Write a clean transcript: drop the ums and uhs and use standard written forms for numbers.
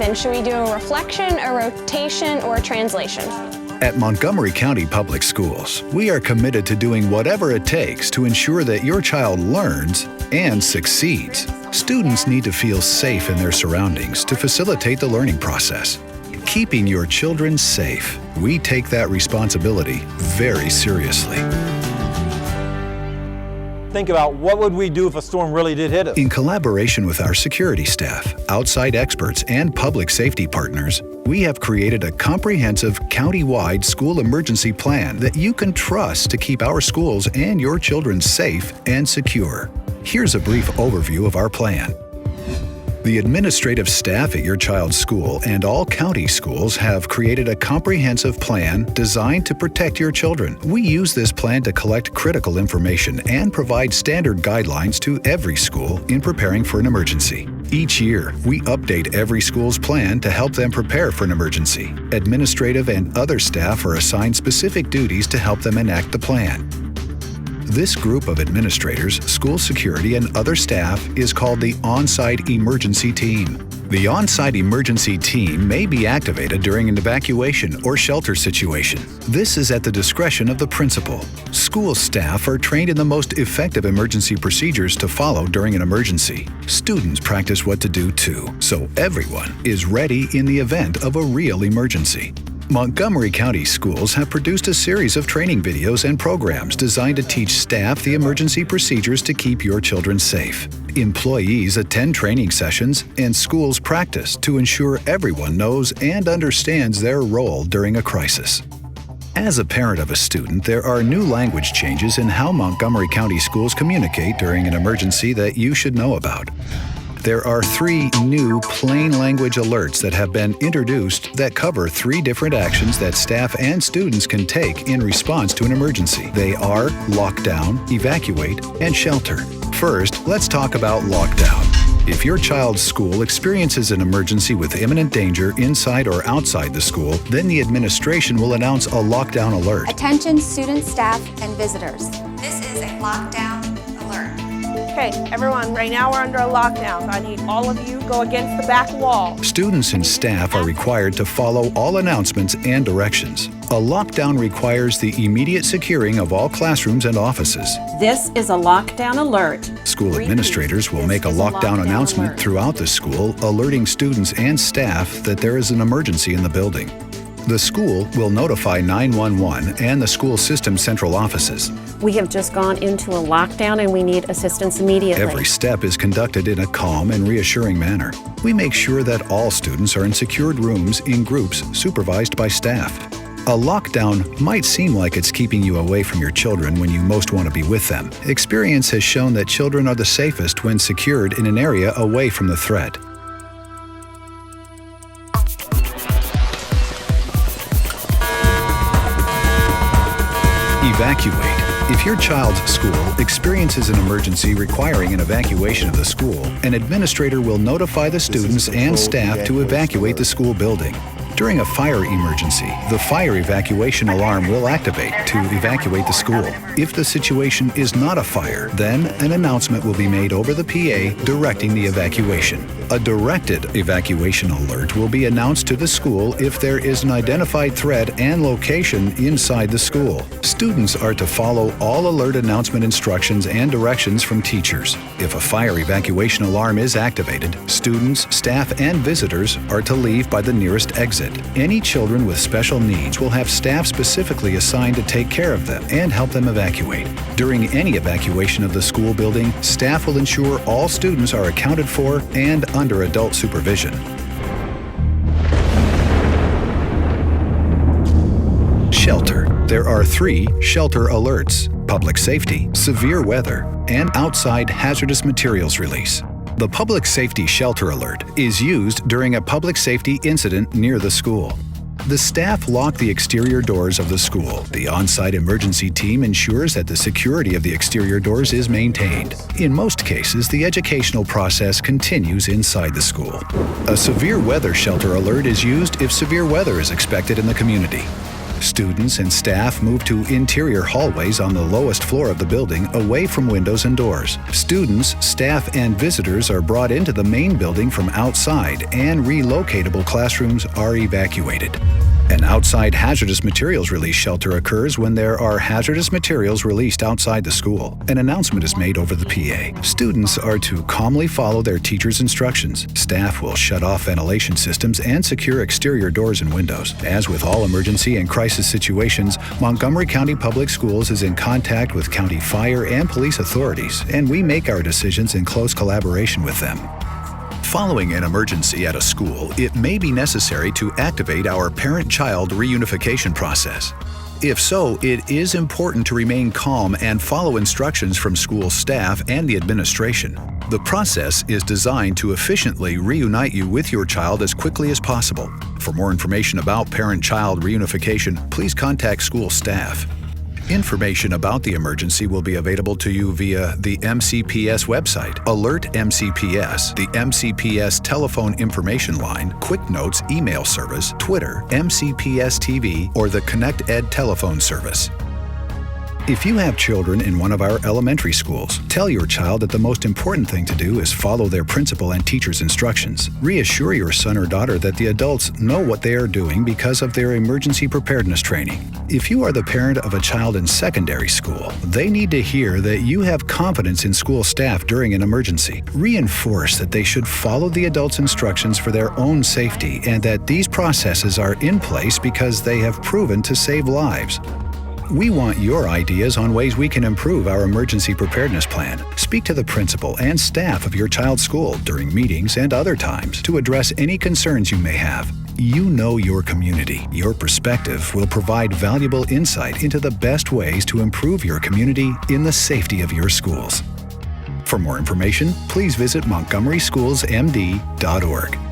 then should we do a reflection, a rotation, or a translation? At Montgomery County Public Schools, we are committed to doing whatever it takes to ensure that your child learns and succeeds. Students need to feel safe in their surroundings to facilitate the learning process. Keeping your children safe, we take that responsibility very seriously. Think about what would we do if a storm really did hit us? In collaboration with our security staff, outside experts, and public safety partners, we have created a comprehensive county-wide school emergency plan that you can trust to keep our schools and your children safe and secure. Here's a brief overview of our plan. The administrative staff at your child's school and all county schools have created a comprehensive plan designed to protect your children. We use this plan to collect critical information and provide standard guidelines to every school in preparing for an emergency. Each year, we update every school's plan to help them prepare for an emergency. Administrative and other staff are assigned specific duties to help them enact the plan. This group of administrators, school security, and other staff is called the On-Site Emergency Team. The On-Site Emergency Team may be activated during an evacuation or shelter situation. This is at the discretion of the principal. School staff are trained in the most effective emergency procedures to follow during an emergency. Students practice what to do too, so everyone is ready in the event of a real emergency. Montgomery County Schools have produced a series of training videos and programs designed to teach staff the emergency procedures to keep your children safe. Employees attend training sessions and schools practice to ensure everyone knows and understands their role during a crisis. As a parent of a student, there are new language changes in how Montgomery County Schools communicate during an emergency that you should know about. There are 3 new plain language alerts that have been introduced that cover 3 different actions that staff and students can take in response to an emergency. They are lockdown, evacuate, and shelter. First, let's talk about lockdown. If your child's school experiences an emergency with imminent danger inside or outside the school, then the administration will announce a lockdown alert. Attention students, staff, and visitors. This is a lockdown alert. Okay, everyone, right now we're under a lockdown. I need all of you go against the back wall. Students and staff are required to follow all announcements and directions. A lockdown requires the immediate securing of all classrooms and offices. This is a lockdown alert. School administrators will make a lockdown announcement throughout the school, alerting students and staff that there is an emergency in the building. The school will notify 911 and the school system central offices. We have just gone into a lockdown and we need assistance immediately. Every step is conducted in a calm and reassuring manner. We make sure that all students are in secured rooms in groups supervised by staff. A lockdown might seem like it's keeping you away from your children when you most want to be with them. Experience has shown that children are the safest when secured in an area away from the threat. Evacuate. If your child's school experiences an emergency requiring an evacuation of the school, an administrator will notify the students and staff to evacuate the school building. During a fire emergency, the fire evacuation alarm will activate to evacuate the school. If the situation is not a fire, then an announcement will be made over the PA directing the evacuation. A directed evacuation alert will be announced to the school if there is an identified threat and location inside the school. Students are to follow all alert announcement instructions and directions from teachers. If a fire evacuation alarm is activated, students, staff, and visitors are to leave by the nearest exit. Any children with special needs will have staff specifically assigned to take care of them and help them evacuate. During any evacuation of the school building, staff will ensure all students are accounted for and under adult supervision. Shelter. There are 3 shelter alerts: public safety, severe weather, and outside hazardous materials release. The Public Safety Shelter Alert is used during a public safety incident near the school. The staff lock the exterior doors of the school. The on-site emergency team ensures that the security of the exterior doors is maintained. In most cases, the educational process continues inside the school. A severe weather shelter alert is used if severe weather is expected in the community. Students and staff move to interior hallways on the lowest floor of the building, away from windows and doors. Students, staff, and visitors are brought into the main building from outside, and relocatable classrooms are evacuated. An outside hazardous materials release shelter occurs when there are hazardous materials released outside the school. An announcement is made over the PA. Students are to calmly follow their teacher's instructions. Staff will shut off ventilation systems and secure exterior doors and windows. As with all emergency and crisis situations, Montgomery County Public Schools is in contact with county fire and police authorities, and we make our decisions in close collaboration with them. Following an emergency at a school, it may be necessary to activate our parent-child reunification process. If so, it is important to remain calm and follow instructions from school staff and the administration. The process is designed to efficiently reunite you with your child as quickly as possible. For more information about parent-child reunification, please contact school staff. Information about the emergency will be available to you via the MCPS website, Alert MCPS, the MCPS telephone information line, Quick Notes email service, Twitter, MCPS TV, or the Connect Ed telephone service. If you have children in one of our elementary schools, tell your child that the most important thing to do is follow their principal and teacher's instructions. Reassure your son or daughter that the adults know what they are doing because of their emergency preparedness training. If you are the parent of a child in secondary school, they need to hear that you have confidence in school staff during an emergency. Reinforce that they should follow the adults' instructions for their own safety and that these processes are in place because they have proven to save lives. We want your ideas on ways we can improve our emergency preparedness plan. Speak to the principal and staff of your child's school during meetings and other times to address any concerns you may have. You know your community. Your perspective will provide valuable insight into the best ways to improve your community in the safety of your schools. For more information, please visit montgomeryschoolsmd.org.